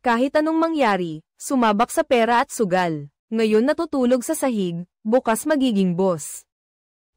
Kahit anong mangyari, sumabak sa pera at sugal. Ngayon natutulog sa sahig, bukas magiging boss.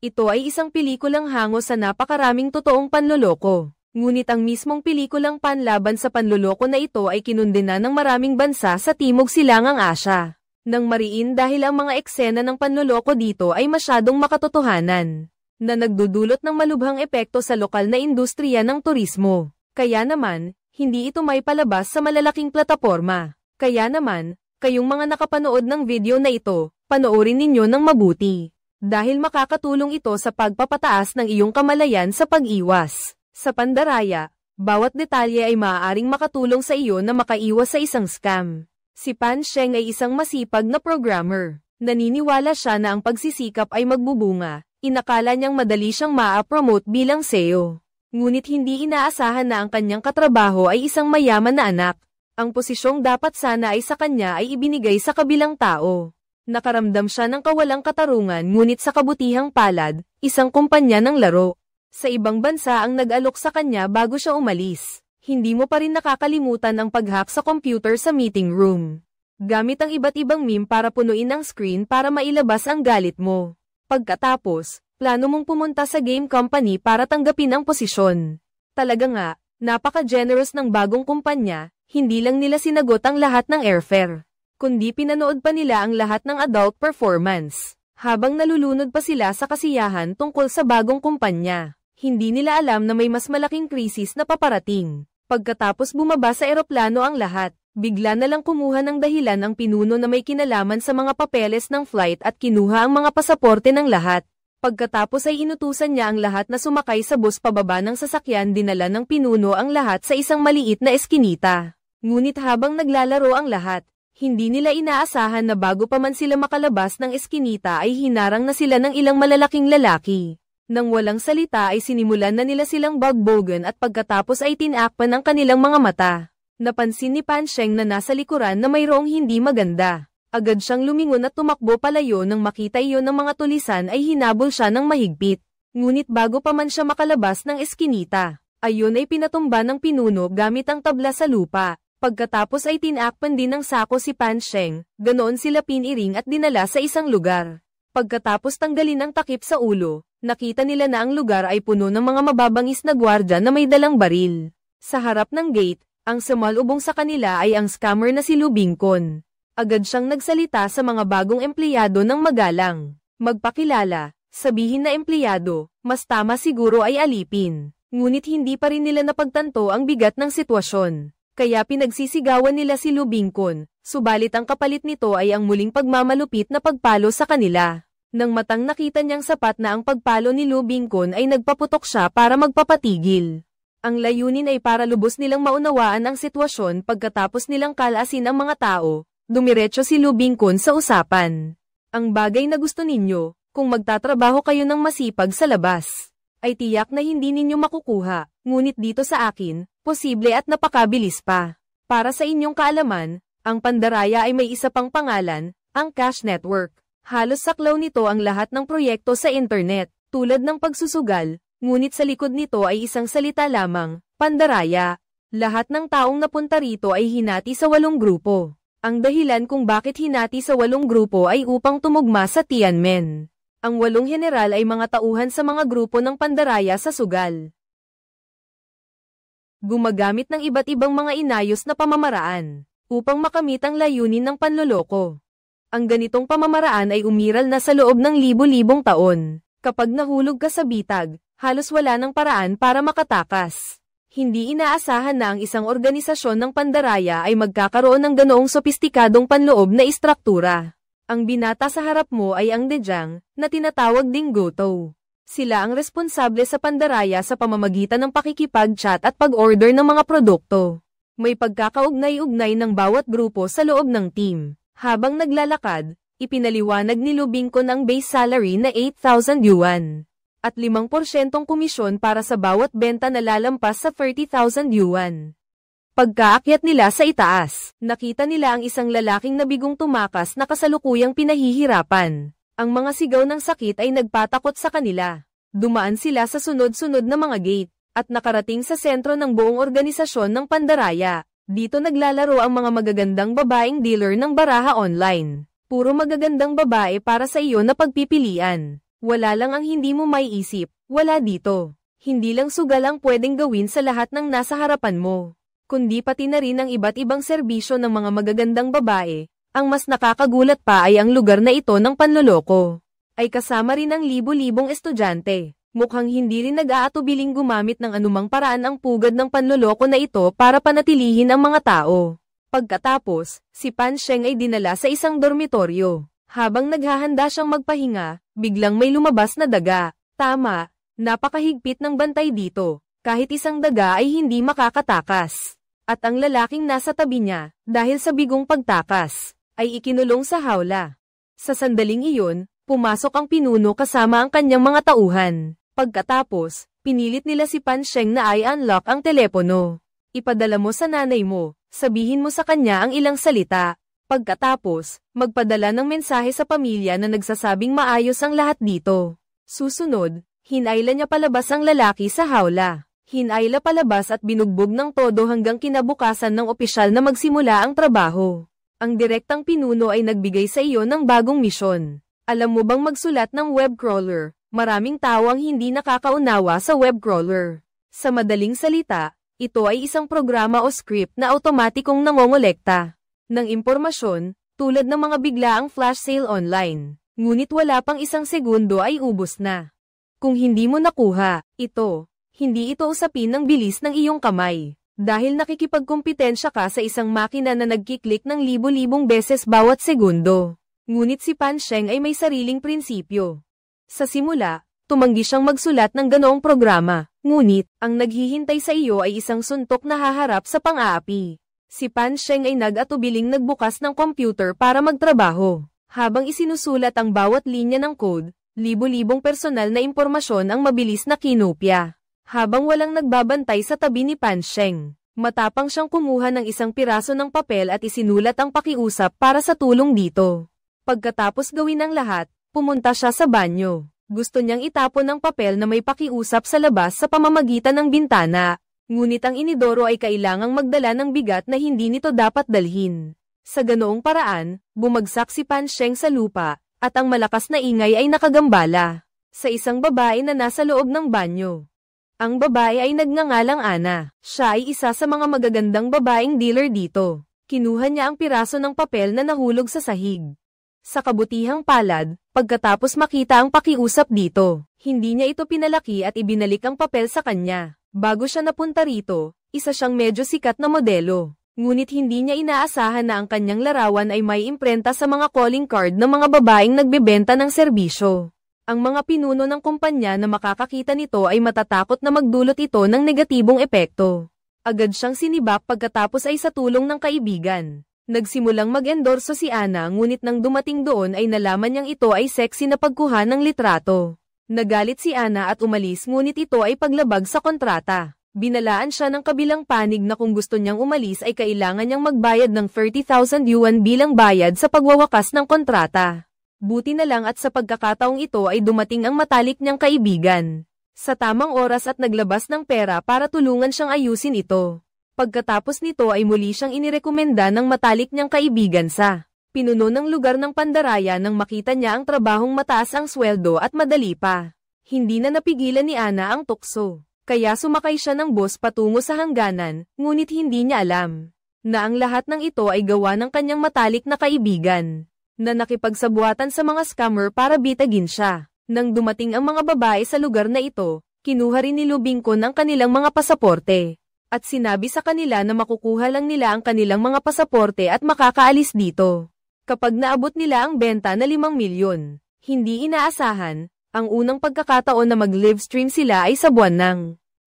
Ito ay isang pelikulang hango sa napakaraming totoong panloloko. Ngunit ang mismong pelikulang panlaban sa panloloko na ito ay kinundena ng maraming bansa sa Timog Silangang Asya. Nang mariin dahil ang mga eksena ng panloloko dito ay masyadong makatotohanan, na nagdudulot ng malubhang epekto sa lokal na industriya ng turismo. Kaya naman, hindi ito may palabas sa malalaking plataporma. Kaya naman, kayong mga nakapanood ng video na ito, panoorin ninyo ng mabuti. Dahil makakatulong ito sa pagpapataas ng iyong kamalayan sa pag-iwas sa pandaraya, bawat detalye ay maaaring makatulong sa iyo na makaiwas sa isang scam. Si Pan Sheng ay isang masipag na programmer. Naniniwala siya na ang pagsisikap ay magbubunga. Inakala niyang madali siyang ma-promote bilang CEO. Ngunit hindi inaasahan na ang kanyang katrabaho ay isang mayaman na anak. Ang posisyong dapat sana ay sa kanya ay ibinigay sa kabilang tao. Nakaramdam siya ng kawalang katarungan ngunit sa kabutihang palad, isang kumpanya ng laro sa ibang bansa ang nag-alok sa kanya bago siya umalis. Hindi mo pa rin nakakalimutan ang pag-hack sa computer sa meeting room. Gamit ang iba't ibang meme para punuin ang screen para mailabas ang galit mo. Pagkatapos, plano mong pumunta sa game company para tanggapin ang posisyon. Talaga nga, napaka-generous ng bagong kumpanya, hindi lang nila sinagot ang lahat ng airfare, kundi pinanood pa nila ang lahat ng adult performance. Habang nalulunod pa sila sa kasiyahan tungkol sa bagong kumpanya, hindi nila alam na may mas malaking krisis na paparating. Pagkatapos bumaba sa eroplano ang lahat, bigla na lang kumuha ng dahilan ang pinuno na may kinalaman sa mga papeles ng flight at kinuha ang mga pasaporte ng lahat. Pagkatapos ay inutusan niya ang lahat na sumakay sa bus pababa ng sasakyan, dinala ng pinuno ang lahat sa isang maliit na eskinita. Ngunit habang naglalaro ang lahat, hindi nila inaasahan na bago pa man sila makalabas ng eskinita ay hinarang na sila ng ilang malalaking lalaki. Nang walang salita ay sinimulan na nila silang bagbogan at pagkatapos ay tinakpan ang kanilang mga mata. Napansin ni Pan Sheng na nasa likuran na mayroong hindi maganda. Agad siyang lumingon at tumakbo palayo nang makita iyon ng mga tulisan ay hinabol siya ng mahigpit. Ngunit bago pa man siya makalabas ng eskinita, ayon ay pinatumba ng pinuno gamit ang tabla sa lupa. Pagkatapos ay tinakpan din ng sako si Pan Sheng, ganoon sila piniring at dinala sa isang lugar. Pagkatapos tanggalin ang takip sa ulo, nakita nila na ang lugar ay puno ng mga mababangis na gwardya na may dalang baril. Sa harap ng gate, ang sumalubong sa kanila ay ang scammer na si Lu Bingkon. Agad siyang nagsalita sa mga bagong empleyado ng magalang. Magpakilala, sabihin na empleyado, mas tama siguro ay alipin. Ngunit hindi pa rin nila napagtanto ang bigat ng sitwasyon. Kaya pinagsisigawan nila si Lu Bingkon, subalit ang kapalit nito ay ang muling pagmamalupit na pagpalo sa kanila. Nang matang nakita niyang sapat na ang pagpalo ni Lu Bingkon ay nagpaputok siya para magpapatigil. Ang layunin ay para lubos nilang maunawaan ang sitwasyon. Pagkatapos nilang kalasin ang mga tao, dumiretso si Lu Bingkon sa usapan. Ang bagay na gusto ninyo, kung magtatrabaho kayo ng masipag sa labas, ay tiyak na hindi ninyo makukuha, ngunit dito sa akin, posible at napakabilis pa. Para sa inyong kaalaman, ang pandaraya ay may isa pang pangalan, ang Cash Network. Halos saklaw nito ang lahat ng proyekto sa internet, tulad ng pagsusugal, ngunit sa likod nito ay isang salita lamang, pandaraya. Lahat ng taong napunta rito ay hinati sa 8 grupo. Ang dahilan kung bakit hinati sa 8 grupo ay upang tumugma sa Tianmen. Ang 8 general ay mga tauhan sa mga grupo ng pandaraya sa sugal. Gumagamit ng iba't ibang mga inayos na pamamaraan upang makamit ang layunin ng panloloko. Ang ganitong pamamaraan ay umiral na sa loob ng libo-libong taon. Kapag nahulog ka sa bitag, halos wala ng paraan para makatakas. Hindi inaasahan na ang isang organisasyon ng pandaraya ay magkakaroon ng ganoong sopistikadong panloob na istruktura. Ang binata sa harap mo ay ang Dejang, na tinatawag ding Goto. Sila ang responsable sa pandaraya sa pamamagitan ng pakikipag-chat at pag-order ng mga produkto. May pagkakaugnay-ugnay ng bawat grupo sa loob ng team. Habang naglalakad, ipinaliwanag ni Lu Bingkon ang base salary na 8,000 yuan. At 5% komisyon para sa bawat benta na lalampas sa 30,000 yuan. Pagkaakyat nila sa itaas, nakita nila ang isang lalaking nabigong tumakas na kasalukuyang pinahihirapan. Ang mga sigaw ng sakit ay nagpatakot sa kanila. Dumaan sila sa sunod-sunod na mga gate, at nakarating sa sentro ng buong organisasyon ng pandaraya. Dito naglalaro ang mga magagandang babaeng dealer ng baraha online. Puro magagandang babae para sa iyo na pagpipilian. Wala lang ang hindi mo maiisip, wala dito. Hindi lang sugal ang pwedeng gawin sa lahat ng nasa harapan mo, kundi pati na rin ang iba't ibang serbisyo ng mga magagandang babae. Ang mas nakakagulat pa ay ang lugar na ito ng panloloko ay kasama rin ang libo-libong estudyante. Mukhang hindi rin nag-aatubiling gumamit ng anumang paraan ang pugad ng panloloko na ito para panatilihin ang mga tao. Pagkatapos, si Pan Sheng ay dinala sa isang dormitoryo. Habang naghahanda siyang magpahinga, biglang may lumabas na daga. Tama, napakahigpit ng bantay dito. Kahit isang daga ay hindi makakatakas. At ang lalaking nasa tabi niya, dahil sa bigong pagtakas, ay ikinulong sa hawla. Sa sandaling iyon, pumasok ang pinuno kasama ang kanyang mga tauhan. Pagkatapos, pinilit nila si Pan Sheng na i-unlock ang telepono. Ipadala mo sa nanay mo, sabihin mo sa kanya ang ilang salita. Pagkatapos, magpadala ng mensahe sa pamilya na nagsasabing maayos ang lahat dito. Susunod, hinayla niya palabas ang lalaki sa hawla. Hinayla palabas at binugbog ng todo hanggang kinabukasan ng opisyal na magsimula ang trabaho. Ang direktang pinuno ay nagbigay sa iyo ng bagong misyon. Alam mo bang magsulat ng web crawler? Maraming tao ang hindi nakakaunawa sa web crawler. Sa madaling salita, ito ay isang programa o script na automatikong nangongolekta ng impormasyon, tulad ng mga biglaang flash sale online. Ngunit wala pang isang segundo ay ubos na. Kung hindi mo nakuha ito, hindi ito usapin ng bilis ng iyong kamay. Dahil nakikipagkumpetensya ka sa isang makina na nagkiklik ng libo-libong beses bawat segundo. Ngunit si Pan Sheng ay may sariling prinsipyo. Sa simula, tumanggi siyang magsulat ng ganoong programa, ngunit, ang naghihintay sa iyo ay isang suntok na haharap sa pang-aapi. Si Pan Sheng ay nag-atubiling nagbukas ng computer para magtrabaho. Habang isinusulat ang bawat linya ng code, libo-libong personal na impormasyon ang mabilis na kinopya. Habang walang nagbabantay sa tabi ni Pan Sheng, matapang siyang kumuha ng isang piraso ng papel at isinulat ang pakiusap para sa tulong dito. Pagkatapos gawin ang lahat, pumunta siya sa banyo. Gusto niyang itapon ang papel na may pakiusap sa labas sa pamamagitan ng bintana. Ngunit ang inidoro ay kailangang magdala ng bigat na hindi nito dapat dalhin. Sa ganoong paraan, bumagsak si Pan Sheng sa lupa, at ang malakas na ingay ay nakagambala sa isang babae na nasa loob ng banyo. Ang babae ay nagngangalang Ana. Siya ay isa sa mga magagandang babaeng dealer dito. Kinuha niya ang piraso ng papel na nahulog sa sahig. Sa kabutihang palad, pagkatapos makita ang pakiusap dito, hindi niya ito pinalaki at ibinalik ang papel sa kanya. Bago siya napunta rito, isa siyang medyo sikat na modelo. Ngunit hindi niya inaasahan na ang kanyang larawan ay may imprenta sa mga calling card ng mga babaeng nagbebenta ng serbisyo. Ang mga pinuno ng kumpanya na makakakita nito ay matatakot na magdulot ito ng negatibong epekto. Agad siyang sinibak pagkatapos ay sa tulong ng kaibigan. Nagsimulang mag-endorso si Ana ngunit nang dumating doon ay nalaman niyang ito ay sexy na pagkuha ng litrato. Nagalit si Ana at umalis ngunit ito ay paglabag sa kontrata. Binalaan siya ng kabilang panig na kung gusto niyang umalis ay kailangan niyang magbayad ng 30,000 yuan bilang bayad sa pagwawakas ng kontrata. Buti na lang at sa pagkakataong ito ay dumating ang matalik niyang kaibigan sa tamang oras at naglabas ng pera para tulungan siyang ayusin ito. Pagkatapos nito ay muli siyang inirekomenda ng matalik niyang kaibigan sa pinuno ng lugar ng pandaraya nang makita niya ang trabahong mataas ang sweldo at madali pa. Hindi na napigilan ni Ana ang tukso, kaya sumakay siya ng bus patungo sa hangganan, ngunit hindi niya alam na ang lahat ng ito ay gawa ng kanyang matalik na kaibigan na nakipagsabuatan sa mga scammer para bitagin siya. Nang dumating ang mga babae sa lugar na ito, kinuha rin ni Lubingkon ang kanilang mga pasaporte. At sinabi sa kanila na makukuha lang nila ang kanilang mga pasaporte at makakaalis dito kapag naabot nila ang benta na 5 milyon. Hindi inaasahan, ang unang pagkakataon na mag-livestream sila ay sa buwan ng.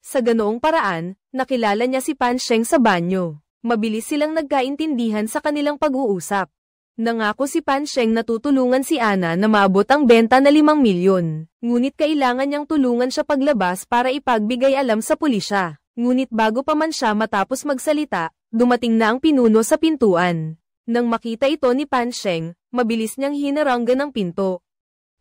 Sa ganoong paraan, nakilala niya si Pan Sheng sa banyo. Mabilis silang nagkaintindihan sa kanilang pag-uusap. Nangako si Pan Sheng na tutulungan si Ana na maabot ang benta na 5 milyon. Ngunit kailangan niyang tulungan siya paglabas para ipagbigay alam sa pulisya. Ngunit bago pa man siya matapos magsalita, dumating na ang pinuno sa pintuan. Nang makita ito ni Pan Sheng, mabilis niyang hinaranggan ang pinto.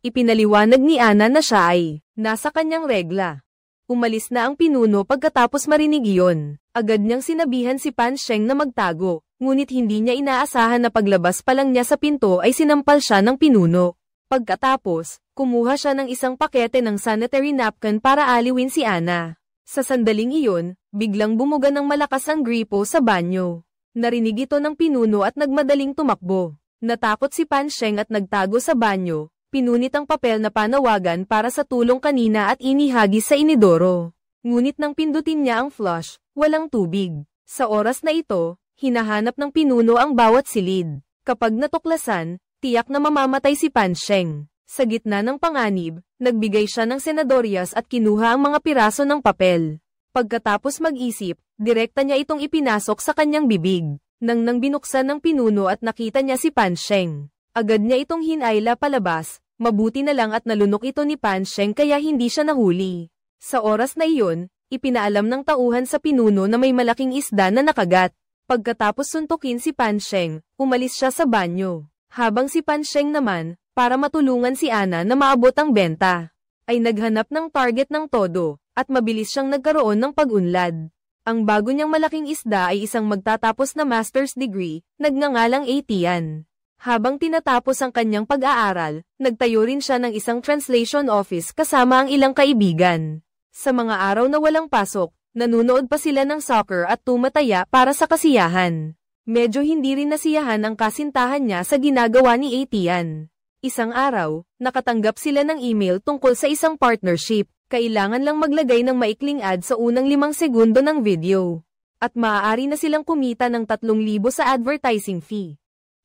Ipinaliwanag ni Ana na siya ay nasa kanyang regla. Umalis na ang pinuno pagkatapos marinig iyon. Agad niyang sinabihan si Pan Sheng na magtago, ngunit hindi niya inaasahan na paglabas pa lang niya sa pinto ay sinampal siya ng pinuno. Pagkatapos, kumuha siya ng isang pakete ng sanitary napkin para aliwin si Ana. Sa sandaling iyon, biglang bumuga ng malakas ang gripo sa banyo. Narinig ito ng pinuno at nagmadaling tumakbo. Natakot si Pan Sheng at nagtago sa banyo. Pinunit ang papel na panawagan para sa tulong kanina at inihagis sa inidoro. Ngunit nang pindutin niya ang flush, walang tubig. Sa oras na ito, hinahanap ng pinuno ang bawat silid. Kapag natuklasan, tiyak na mamamatay si Pan Sheng. Sa gitna ng panganib, nagbigay siya ng senadoryas at kinuha ang mga piraso ng papel. Pagkatapos mag-isip, direkta niya itong ipinasok sa kanyang bibig. Nang binuksan ng pinuno at nakita niya si Pan Sheng, agad niya itong hinayla palabas. Mabuti na lang at nalunok ito ni Pan Sheng kaya hindi siya nahuli. Sa oras na iyon, ipinaalam ng tauhan sa pinuno na may malaking isda na nakagat. Pagkatapos suntukin si Pan Sheng, umalis siya sa banyo. Habang si Pan Sheng naman, para matulungan si Ana na maabot ang benta, ay naghanap ng target ng todo, at mabilis siyang nagkaroon ng pag-unlad. Ang bago niyang malaking isda ay isang magtatapos na master's degree, nagngangalang Atian. Habang tinatapos ang kanyang pag-aaral, nagtayo rin siya ng isang translation office kasama ang ilang kaibigan. Sa mga araw na walang pasok, nanunood pa sila ng soccer at tumataya para sa kasiyahan. Medyo hindi rin nasiyahan ang kasintahan niya sa ginagawa ni Atian. Isang araw, nakatanggap sila ng email tungkol sa isang partnership. Kailangan lang maglagay ng maikling ad sa unang 5 segundo ng video. At maaari na silang kumita ng 3,000 sa advertising fee.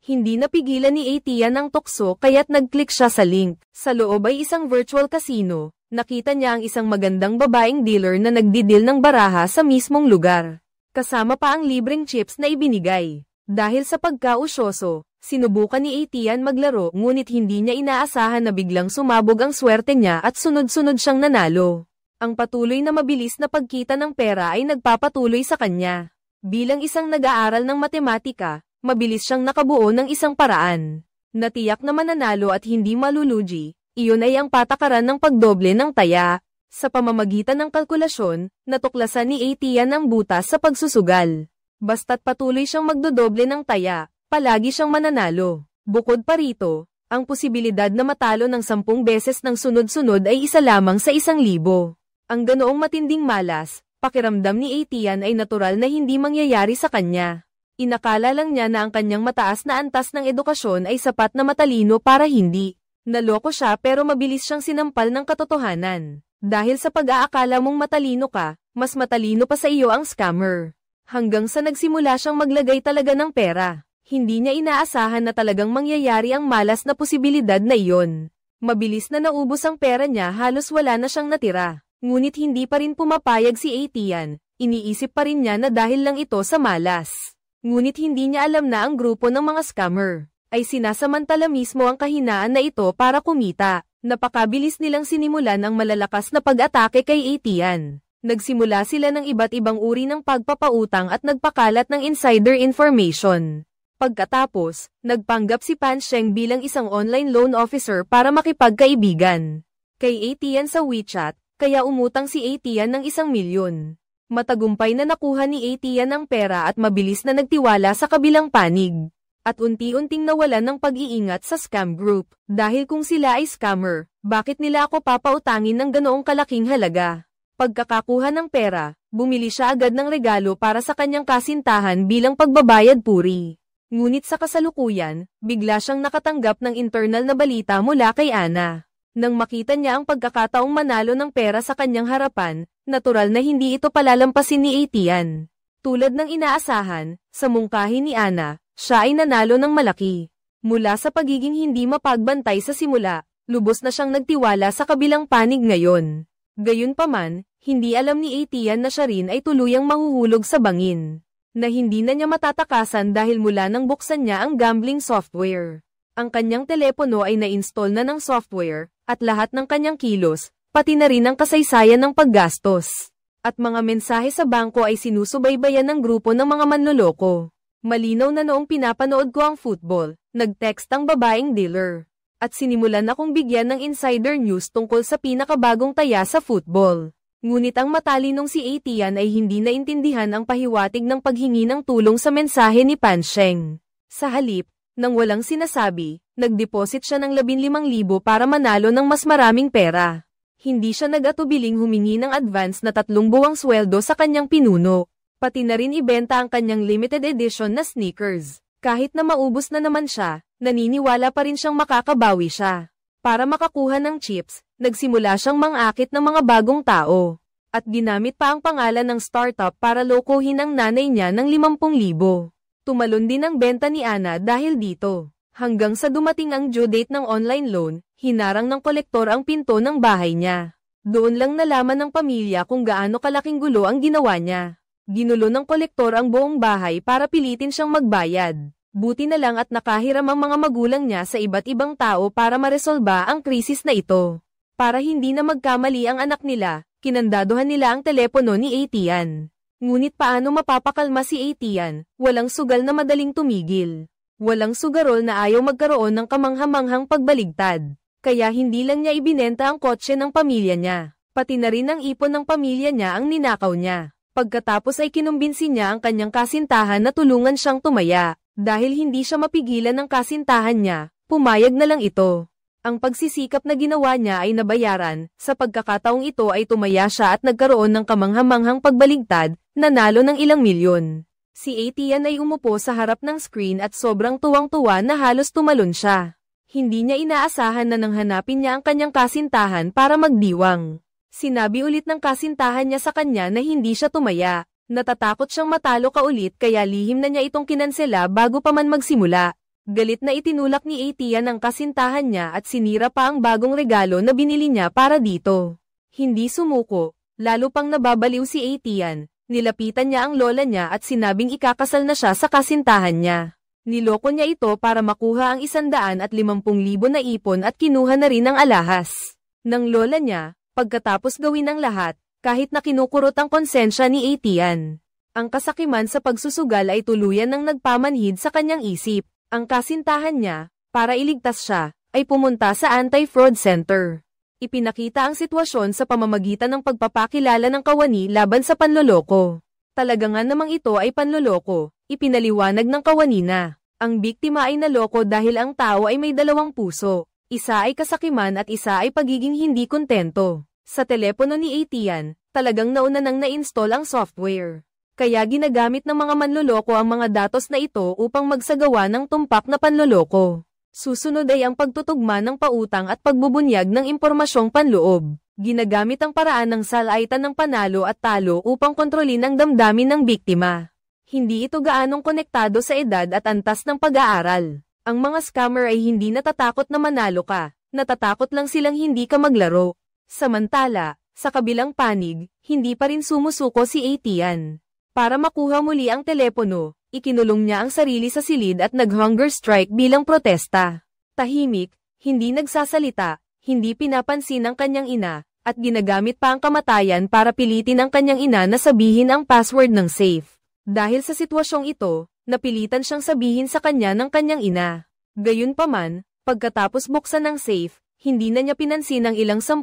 Hindi napigilan ni Atian ang tukso kaya't nag-click siya sa link. Sa loob ay isang virtual casino. Nakita niya ang isang magandang babaeng dealer na nagdidil ng baraha sa mismong lugar. Kasama pa ang libreng chips na ibinigay. Dahil sa pagkausyoso, sinubukan ni Atian maglaro ngunit hindi niya inaasahan na biglang sumabog ang swerte niya at sunod-sunod siyang nanalo. Ang patuloy na mabilis na pagkita ng pera ay nagpapatuloy sa kanya. Bilang isang nag-aaral ng matematika, mabilis siyang nakabuo ng isang paraan. Natiyak na mananalo at hindi malulugi, iyon ay ang patakaran ng pagdoble ng taya. Sa pamamagitan ng kalkulasyon, natuklasan ni Atian ang butas sa pagsusugal. Basta't patuloy siyang magdodoble ng taya, palagi siyang mananalo. Bukod pa rito, ang posibilidad na matalo ng 10 beses ng sunod-sunod ay isa lamang sa 1,000. Ang ganoong matinding malas, pakiramdam ni Atian ay natural na hindi mangyayari sa kanya. Inakala lang niya na ang kanyang mataas na antas ng edukasyon ay sapat na matalino para hindi. Naloko siya pero mabilis siyang sinampal ng katotohanan. Dahil sa pag-aakala mong matalino ka, mas matalino pa sa iyo ang scammer. Hanggang sa nagsimula siyang maglagay talaga ng pera. Hindi niya inaasahan na talagang mangyayari ang malas na posibilidad na iyon. Mabilis na naubos ang pera niya, halos wala na siyang natira. Ngunit hindi pa rin pumapayag si Atian, iniisip pa rin niya na dahil lang ito sa malas. Ngunit hindi niya alam na ang grupo ng mga scammer ay sinasamantala mismo ang kahinaan na ito para kumita. Napakabilis nilang sinimulan ang malalakas na pag-atake kay Atian. Nagsimula sila ng iba't ibang uri ng pagpapautang at nagpakalat ng insider information. Pagkatapos, nagpanggap si Pan Sheng bilang isang online loan officer para makipagkaibigan kay Atian sa WeChat, kaya umutang si Atian ng 1 milyon. Matagumpay na nakuha ni Atian ang pera at mabilis na nagtiwala sa kabilang panig. At unti-unting nawalan ng pag-iingat sa scam group. Dahil kung sila ay scammer, bakit nila ako papautangin ng ganoong kalaking halaga? Pagkakakuha ng pera, bumili siya agad ng regalo para sa kanyang kasintahan bilang pagbabayad puri. Ngunit sa kasalukuyan, bigla siyang nakatanggap ng internal na balita mula kay Ana. Nang makita niya ang pagkakataong manalo ng pera sa kanyang harapan, natural na hindi ito palalampasin ni Atian. Tulad ng inaasahan, sa mungkahi ni Ana, siya ay nanalo ng malaki. Mula sa pagiging hindi mapagbantay sa simula, lubos na siyang nagtiwala sa kabilang panig ngayon. Gayunpaman, hindi alam ni Atian na siya rin ay tuluyang mahuhulog sa bangin. Na hindi na niya matatakasan dahil mula nang buksan niya ang gambling software. Ang kanyang telepono ay na-install na ng software, at lahat ng kanyang kilos, pati na rin ang kasaysayan ng paggastos. At mga mensahe sa bangko ay sinusubaybayan ng grupo ng mga manloloko. Malinaw na noong pinapanood ko ang football, nag-text ang babaeng dealer. At sinimulan akong bigyan ng insider news tungkol sa pinakabagong taya sa football. Ngunit ang matalinong si Atian ay hindi naintindihan ang pahiwatig ng paghingi ng tulong sa mensahe ni Pan Sheng. Sa halip, nang walang sinasabi, nagdeposit siya ng 15,000 para manalo ng mas maraming pera. Hindi siya nag-atubiling humingi ng advance na 3 buwang sweldo sa kanyang pinuno. Pati na rin ibenta ang kanyang limited edition na sneakers. Kahit na maubos na naman siya, naniniwala pa rin siyang makakabawi siya. Para makakuha ng chips, nagsimula siyang mangakit ng mga bagong tao. At ginamit pa ang pangalan ng startup para lokohin ang nanay niya ng 50,000. Tumalon din ang benta ni Ana dahil dito. Hanggang sa dumating ang due date ng online loan, hinarang ng kolektor ang pinto ng bahay niya. Doon lang nalaman ng pamilya kung gaano kalaking gulo ang ginawa niya. Ginulo ng kolektor ang buong bahay para pilitin siyang magbayad. Buti na lang at nakahiram ang mga magulang niya sa iba't ibang tao para maresolba ang krisis na ito. Para hindi na magkamali ang anak nila, kinandaduhan nila ang telepono ni Atian. Ngunit paano mapapakalma si Atian? Walang sugal na madaling tumigil. Walang sugarol na ayaw magkaroon ng kamanghamanghang pagbaligtad. Kaya hindi lang niya ibinenta ang kotse ng pamilya niya. Pati na rin ang ipon ng pamilya niya ang ninakaw niya. Pagkatapos ay kinumbinsi niya ang kanyang kasintahan na tulungan siyang tumaya. Dahil hindi siya mapigilan ng kasintahan niya, pumayag na lang ito. Ang pagsisikap na ginawa niya ay nabayaran, sa pagkakataong ito ay tumaya siya at nagkaroon ng kamanghamanghang pagbaligtad, nanalo ng ilang milyon. Si Atian ay umupo sa harap ng screen at sobrang tuwang-tuwa na halos tumalon siya. Hindi niya inaasahan na nang hanapin niya ang kanyang kasintahan para magdiwang. Sinabi ulit ng kasintahan niya sa kanya na hindi siya tumaya. Natatakot siyang matalo ka ulit kaya lihim na niya itong kinansela bago pa man magsimula. Galit na itinulak ni Atian ang kasintahan niya at sinira pa ang bagong regalo na binili niya para dito. Hindi sumuko, lalo pang nababaliw si Atian. Nilapitan niya ang lola niya at sinabing ikakasal na siya sa kasintahan niya. Niloko niya ito para makuha ang 150,000 na ipon at kinuha na rin ang alahas ng lola niya, pagkatapos gawin ang lahat, kahit na kinukurot ang konsensya ni Atian. Ang kasakiman sa pagsusugal ay tuluyan ng nagpamanhid sa kanyang isip. Ang kasintahan niya, para iligtas siya, ay pumunta sa anti-fraud center. Ipinakita ang sitwasyon sa pamamagitan ng pagpapakilala ng kawani laban sa panloloko. Talaga nga namang ito ay panloloko, ipinaliwanag ng kawani na. Ang biktima ay naloko dahil ang tao ay may 2 puso. Isa ay kasakiman at isa ay pagiging hindi kontento. Sa telepono ni Atian, talagang nauna nang na-install ang software. Kaya ginagamit ng mga manloloko ang mga datos na ito upang magsagawa ng tumpak na panloloko. Susunod ay ang pagtutugma ng pautang at pagbubunyag ng impormasyong panloob. Ginagamit ang paraan ng salaitan ng panalo at talo upang kontrolin ang damdamin ng biktima. Hindi ito gaanong konektado sa edad at antas ng pag-aaral. Ang mga scammer ay hindi natatakot na manalo ka, natatakot lang silang hindi ka maglaro. Samantala, sa kabilang panig, hindi pa rin sumusuko si Atian. Para makuha muli ang telepono, ikinulong niya ang sarili sa silid at nag-hunger strike bilang protesta. Tahimik, hindi nagsasalita, hindi pinapansin ang kanyang ina, at ginagamit pa ang kamatayan para pilitin ang kanyang ina na sabihin ang password ng safe. Dahil sa sitwasyong ito, napilitan siyang sabihin sa kanya ng kanyang ina. Gayunpaman, pagkatapos buksan ng safe, hindi na niya pinansin ang ilang 10,000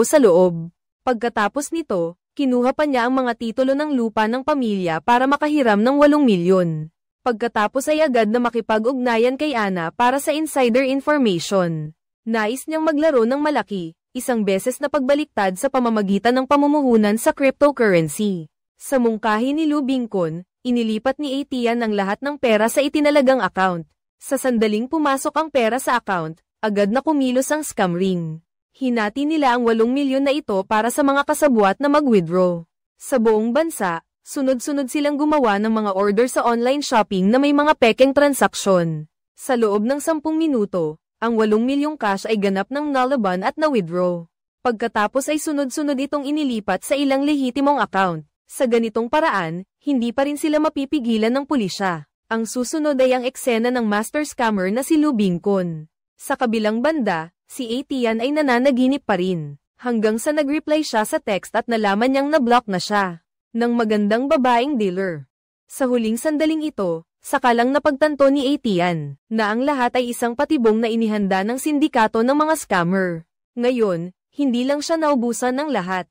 sa loob. Pagkatapos nito, kinuha pa niya ang mga titulo ng lupa ng pamilya para makahiram ng 8 milyon. Pagkatapos ay agad na makipag-ugnayan kay Ana para sa insider information. Nais niyang maglaro ng malaki, isang beses na pagbaliktad sa pamamagitan ng pamumuhunan sa cryptocurrency. Sa mungkahi ni Lu Bingkon, inilipat ni Atian ang lahat ng pera sa itinalagang account. Sa sandaling pumasok ang pera sa account, agad na kumilos ang scam ring. Hinati nila ang 8 milyon na ito para sa mga kasabwat na mag-withdraw. Sa buong bansa, sunod-sunod silang gumawa ng mga order sa online shopping na may mga pekeng transaksyon. Sa loob ng 10 minuto, ang 8 milyong cash ay ganap ng nalaban at na-withdraw. Pagkatapos ay sunod-sunod itong inilipat sa ilang lehitimong account. Sa ganitong paraan, hindi pa rin sila mapipigilan ng pulisya. Ang susunod ay ang eksena ng master scammer na si Lu Bingkon. Sa kabilang banda, si Atian ay nananaginip pa rin, hanggang sa nag-reply siya sa text at nalaman niyang na-block na siya ng magandang babaeng dealer. Sa huling sandaling ito, saka lang napagtanto ni Atian na ang lahat ay isang patibong na inihanda ng sindikato ng mga scammer. Ngayon, hindi lang siya naubusan ng lahat.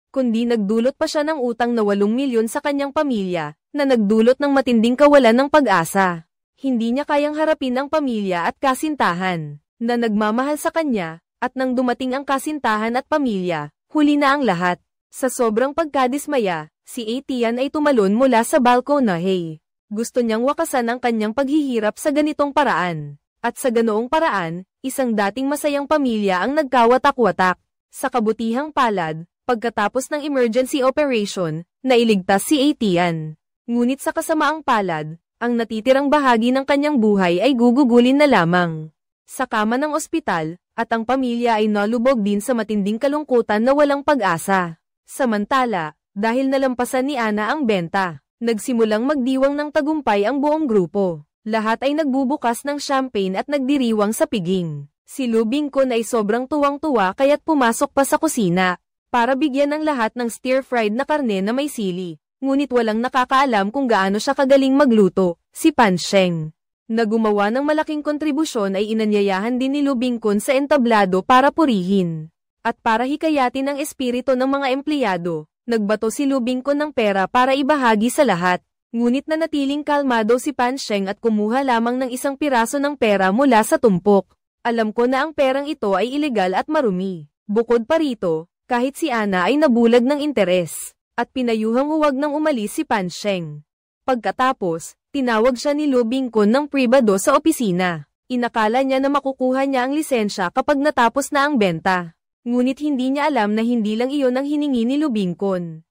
kundi nagdulot pa siya ng utang na 8 milyon sa kanyang pamilya, na nagdulot ng matinding kawalan ng pag-asa. Hindi niya kayang harapin ang pamilya at kasintahan, na nagmamahal sa kanya, at nang dumating ang kasintahan at pamilya, huli na ang lahat. Sa sobrang pagkadismaya, si Etienne ay tumalon mula sa balkonahe. Gusto niyang wakasan ang kanyang paghihirap sa ganitong paraan. At sa ganoong paraan, isang dating masayang pamilya ang nagkawatak-watak. Sa kabutihang palad, pagkatapos ng emergency operation, nailigtas si Etienne. Ngunit sa kasamaang palad, ang natitirang bahagi ng kanyang buhay ay gugugulin na lamang. Sa kama ng ospital, at ang pamilya ay nalubog din sa matinding kalungkutan na walang pag-asa. Samantala, dahil nalampasan ni Ana ang benta, nagsimulang magdiwang ng tagumpay ang buong grupo. Lahat ay nagbubukas ng champagne at nagdiriwang sa piging. Si Lu Bingkon ay sobrang tuwang-tuwa kaya't pumasok pa sa kusina, para bigyan ng lahat ng stir-fried na karne na may sili. Ngunit walang nakakaalam kung gaano siya kagaling magluto, si Pan Sheng. Na gumawa ng malaking kontribusyon ay inanyayahan din ni Lu Bingkon sa entablado para purihin. At para hikayatin ang espiritu ng mga empleyado, nagbato si Lu Bingkon ng pera para ibahagi sa lahat. Ngunit nanatiling kalmado si Pan Sheng at kumuha lamang ng isang piraso ng pera mula sa tumpok. Alam ko na ang perang ito ay ilegal at marumi. Bukod pa rito, kahit si Ana ay nabulag ng interes, at pinayuhang huwag nang umalis si Pan Sheng. Pagkatapos, tinawag siya ni Lu Bingkon ng pribado sa opisina. Inakala niya na makukuha niya ang lisensya kapag natapos na ang benta. Ngunit hindi niya alam na hindi lang iyon ang hiningi ni Lu Bingkon.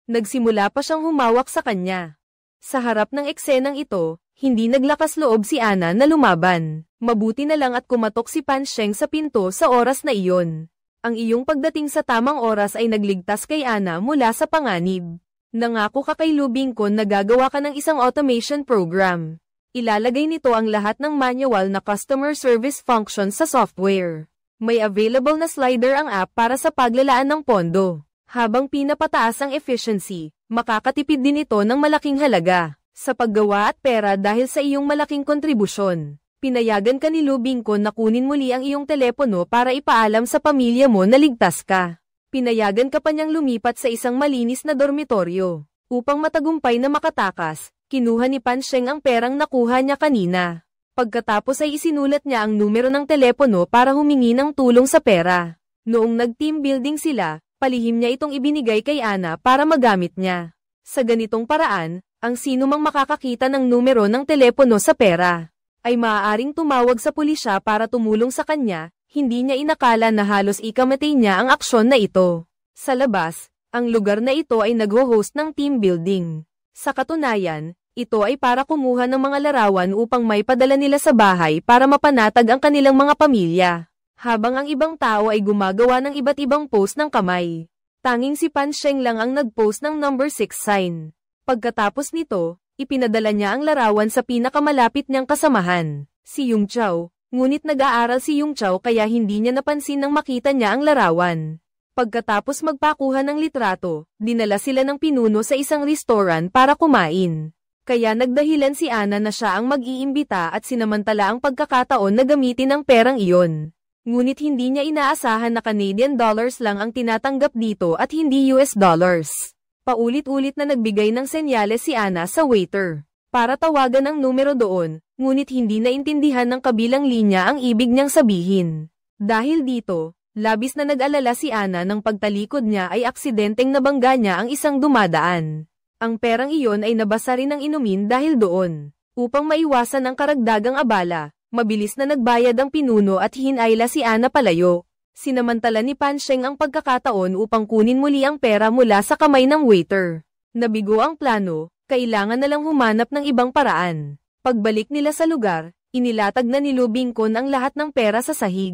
Nagsimula pa siyang humawak sa kanya. Sa harap ng eksenang ito, hindi naglakas loob si Ana na lumaban. Mabuti na lang at kumatok si Pan Sheng sa pinto sa oras na iyon. Ang iyong pagdating sa tamang oras ay nagligtas kay Ana mula sa panganib. Nangako ka kay Lu Bingkon na gagawa ka ng isang automation program. Ilalagay nito ang lahat ng manual na customer service functions sa software. May available na slider ang app para sa paglalaan ng pondo. Habang pinapataas ang efficiency, makakatipid din ito ng malaking halaga sa paggawa at pera dahil sa iyong malaking kontribusyon. Pinayagan ka ni Lu Bingkon na kunin muli ang iyong telepono para ipaalam sa pamilya mo na ligtas ka. Pinayagan ka pa niyang lumipat sa isang malinis na dormitoryo. Upang matagumpay na makatakas, kinuha ni Pan Sheng ang perang nakuha niya kanina. Pagkatapos ay isinulat niya ang numero ng telepono para humingi ng tulong sa pera. Noong nag-team building sila, palihim niya itong ibinigay kay Ana para magamit niya. Sa ganitong paraan, ang sino mang makakakita ng numero ng telepono sa pera, ay maaaring tumawag sa pulisya para tumulong sa kanya. Hindi niya inakala na halos ikamatay niya ang aksyon na ito. Sa labas, ang lugar na ito ay nag-host ng team building. Sa katunayan, ito ay para kumuha ng mga larawan upang may padala nila sa bahay para mapanatag ang kanilang mga pamilya. Habang ang ibang tao ay gumagawa ng iba't ibang pose ng kamay. Tanging si Pan Sheng lang ang nag-post ng number 6 sign. Pagkatapos nito, ipinadala niya ang larawan sa pinakamalapit niyang kasamahan, si Yung Chao, ngunit nag-aaral si Yung Chao kaya hindi niya napansin nang makita niya ang larawan. Pagkatapos magpakuha ng litrato, dinala sila ng pinuno sa isang restaurant para kumain. Kaya nagdahilan si Ana na siya ang mag-iimbita at sinamantala ang pagkakataon na gamitin ang perang iyon. Ngunit hindi niya inaasahan na Canadian dollars lang ang tinatanggap dito at hindi US dollars. Paulit-ulit na nagbigay ng senyales si Ana sa waiter para tawagan ang numero doon, ngunit hindi naintindihan ng kabilang linya ang ibig niyang sabihin. Dahil dito, labis na nag-alala si Ana nang pagtalikod niya ay aksidenteng nabangga niya ang isang dumadaan. Ang perang iyon ay nabasa rin ng inumin dahil doon. Upang maiwasan ang karagdagang abala, mabilis na nagbayad ang pinuno at hinayla si Ana palayo. Sinamantala ni Pan Sheng ang pagkakataon upang kunin muli ang pera mula sa kamay ng waiter. Nabigo ang plano, kailangan na lang humanap ng ibang paraan. Pagbalik nila sa lugar, inilatag na ni Lu Bingkon ang lahat ng pera sa sahig.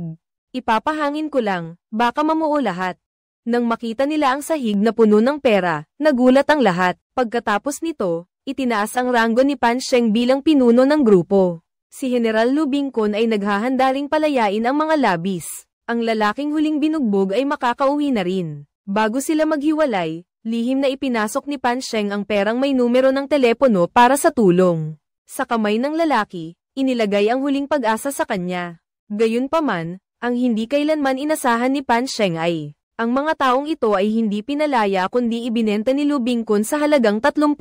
Ipapahangin ko lang, baka mamuo lahat. Nang makita nila ang sahig na puno ng pera, nagulat ang lahat. Pagkatapos nito, itinaas ang ranggo ni Pan Sheng bilang pinuno ng grupo. Si General Lu Bingkon ay naghahanda ring palayain ang mga labis. Ang lalaking huling binugbog ay makakauwi na rin. Bago sila maghiwalay, lihim na ipinasok ni Pan Sheng ang perang may numero ng telepono para sa tulong. Sa kamay ng lalaki, inilagay ang huling pag-asa sa kanya. Gayunpaman, ang hindi kailanman inasahan ni Pan Sheng ay Ang mga taong ito ay hindi pinalaya kundi ibinenta ni Lu Bingkun sa halagang 30,000.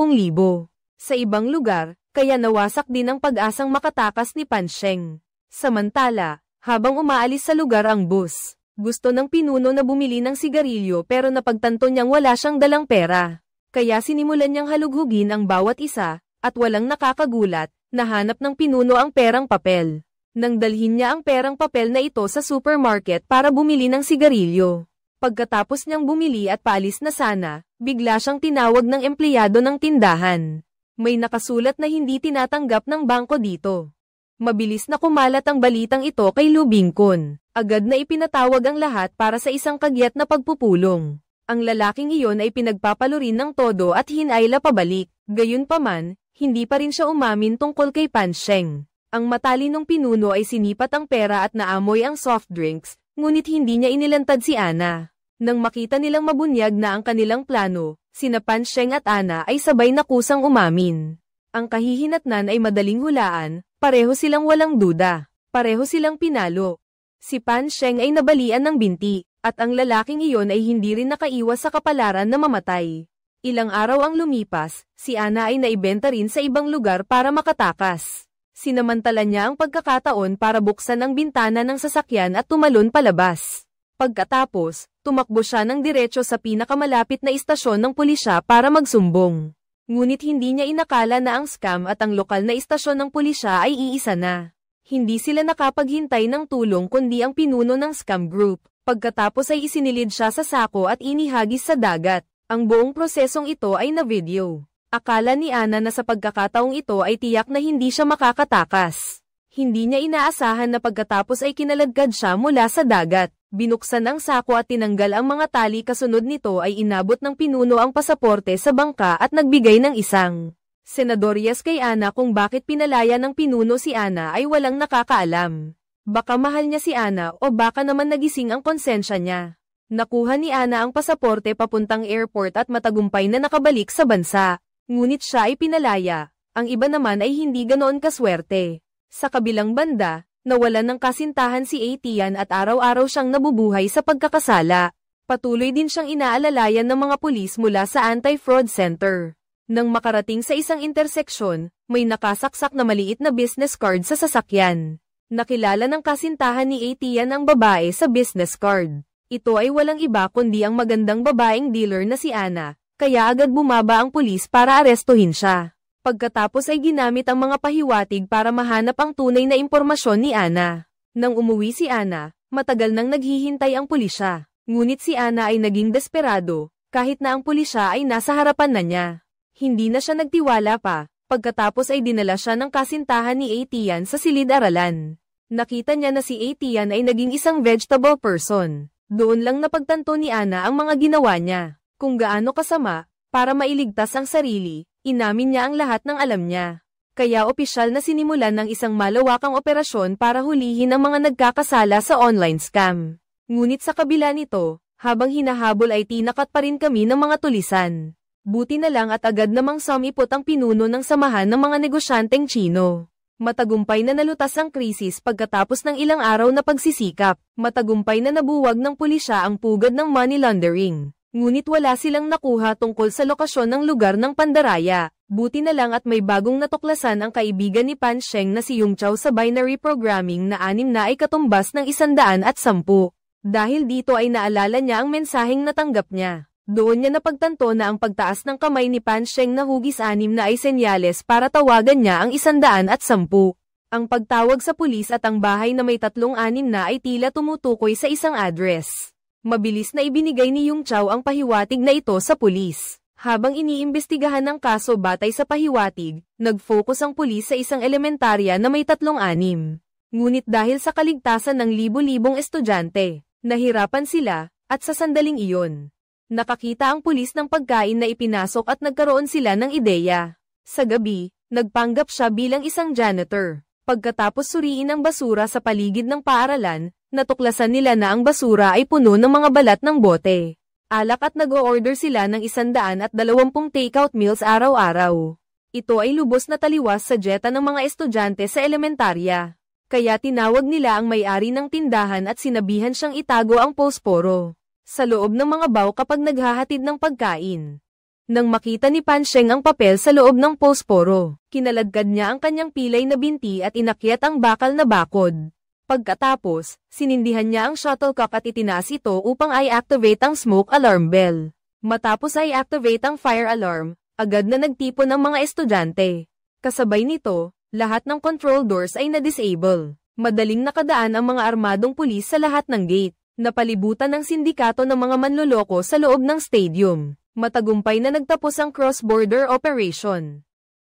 Sa ibang lugar, kaya nawasak din ang pag-asang makatakas ni Pan Sheng. Samantala, habang umaalis sa lugar ang bus, gusto ng pinuno na bumili ng sigarilyo pero napagtanto niyang wala siyang dalang pera. Kaya sinimulan niyang halughugin ang bawat isa, at walang nakakagulat, nahanap ng pinuno ang perang papel. Nang dalhin niya ang perang papel na ito sa supermarket para bumili ng sigarilyo. Pagkatapos niyang bumili at paalis na sana, bigla siyang tinawag ng empleyado ng tindahan. May nakasulat na hindi tinatanggap ng bangko dito. Mabilis na kumalat ang balitang ito kay Lu Bingkun. Agad na ipinatawag ang lahat para sa isang kagyat na pagpupulong. Ang lalaking iyon ay pinagpapalo rin ng todo at hinayla pabalik. Gayunpaman, hindi pa rin siya umamin tungkol kay Pan Sheng. Ang matalinong pinuno ay sinipat ang pera at naamoy ang soft drinks, ngunit hindi niya inilantad si Ana. Nang makita nilang mabunyag na ang kanilang plano, sina Pan Sheng at Ana ay sabay na kusang umamin. Ang kahihinatnan ay madaling hulaan, pareho silang walang duda. Pareho silang pinalo. Si Pan Sheng ay nabalian ng binti, at ang lalaking iyon ay hindi rin nakaiwas sa kapalaran na mamatay. Ilang araw ang lumipas, si Ana ay naibenta rin sa ibang lugar para makatakas. Sinamantala niya ang pagkakataon para buksan ang bintana ng sasakyan at tumalon palabas. Pagkatapos, tumakbo siya ng diretso sa pinakamalapit na istasyon ng pulisya para magsumbong. Ngunit hindi niya inakala na ang scam at ang lokal na istasyon ng pulisya ay iisa na. Hindi sila nakapaghintay ng tulong kundi ang pinuno ng scam group. Pagkatapos ay isinilid siya sa sako at inihagis sa dagat. Ang buong prosesong ito ay na-video. Akala ni Ana na sa pagkakataong ito ay tiyak na hindi siya makakatakas. Hindi niya inaasahan na pagkatapos ay kinaladkad siya mula sa dagat. Binuksan ang sako at tinanggal ang mga tali, kasunod nito ay inabot ng pinuno ang pasaporte sa bangka at nagbigay ng isang senadoryas kay Ana. Kung bakit pinalaya ng pinuno si Ana ay walang nakakaalam. Baka mahal niya si Ana o baka naman nagising ang konsensya niya. Nakuha ni Ana ang pasaporte papuntang airport at matagumpay na nakabalik sa bansa. Ngunit siya ay pinalaya. Ang iba naman ay hindi ganoon kaswerte. Sa kabilang banda, nawalan ng kasintahan si Atian at araw-araw siyang nabubuhay sa pagkakasala. Patuloy din siyang inaalalayan ng mga pulis mula sa Anti-Fraud Center. Nang makarating sa isang interseksyon, may nakasaksak na maliit na business card sa sasakyan. Nakilala ng kasintahan ni Atian ang babae sa business card. Ito ay walang iba kundi ang magandang babaeng dealer na si Ana, kaya agad bumaba ang pulis para arestuhin siya. Pagkatapos ay ginamit ang mga pahiwatig para mahanap ang tunay na impormasyon ni Ana. Nang umuwi si Ana, matagal nang naghihintay ang pulisya. Ngunit si Ana ay naging desperado, kahit na ang pulisya ay nasa harapan na niya. Hindi na siya nagtiwala pa, pagkatapos ay dinala siya ng kasintahan ni Atian sa silid-aralan. Nakita niya na si Atian ay naging isang vegetable person. Doon lang napagtanto ni Ana ang mga ginawa niya. Kung gaano kasama, para mailigtas ang sarili, inamin niya ang lahat ng alam niya. Kaya opisyal na sinimulan ng isang malawakang operasyon para hulihin ang mga nagkakasala sa online scam. Ngunit sa kabila nito, habang hinahabol ay tinakat pa rin kami ng mga tulisan. Buti na lang at agad namang sumipot ang pinuno ng samahan ng mga negosyanteng Chino. Matagumpay na nalutas ang krisis pagkatapos ng ilang araw na pagsisikap. Matagumpay na nabuwag ng pulisya ang pugad ng money laundering. Ngunit wala silang nakuha tungkol sa lokasyon ng lugar ng pandaraya. Buti na lang at may bagong natuklasan ang kaibigan ni Pan Sheng na si Yung Chao sa binary programming na 6 na ay katumbas ng 110. Dahil dito ay naalala niya ang mensaheng natanggap niya. Doon niya napagtanto na ang pagtaas ng kamay ni Pan Sheng na hugis 6 na ay senyales para tawagan niya ang 110. Ang pagtawag sa pulis at ang bahay na may 36 na ay tila tumutukoy sa isang address. Mabilis na ibinigay ni Yung Chao ang pahiwatig na ito sa pulis. Habang iniimbestigahan ng kaso batay sa pahiwatig, nag-focus ang pulis sa isang elementarya na may 36. Ngunit dahil sa kaligtasan ng libo-libong estudyante, nahirapan sila, at sa sandaling iyon, nakakita ang pulis ng pagkain na ipinasok at nagkaroon sila ng ideya. Sa gabi, nagpanggap siya bilang isang janitor. Pagkatapos suriin ang basura sa paligid ng paaralan, natuklasan nila na ang basura ay puno ng mga balat ng bote. Alak at nag-o-order sila ng 120 takeout meals araw-araw. Ito ay lubos na taliwas sa dieta ng mga estudyante sa elementarya. Kaya tinawag nila ang may-ari ng tindahan at sinabihan siyang itago ang posporo. sa loob ng mga baw kapag naghahatid ng pagkain. Nang makita ni Pansheng ang papel sa loob ng posporo, kinaladkad niya ang kanyang pilay na binti at inakyat ang bakal na bakod. Pagkatapos, sinindihan niya ang shuttlecock at itinaas ito upang i-activate ang smoke alarm bell. Matapos i-activate ang fire alarm, agad na nagtipon ang mga estudyante. Kasabay nito, lahat ng control doors ay na-disable. Madaling nakadaan ang mga armadong pulis sa lahat ng gate. Napalibutan ng sindikato ng mga manloloko sa loob ng stadium. Matagumpay na nagtapos ang cross-border operation.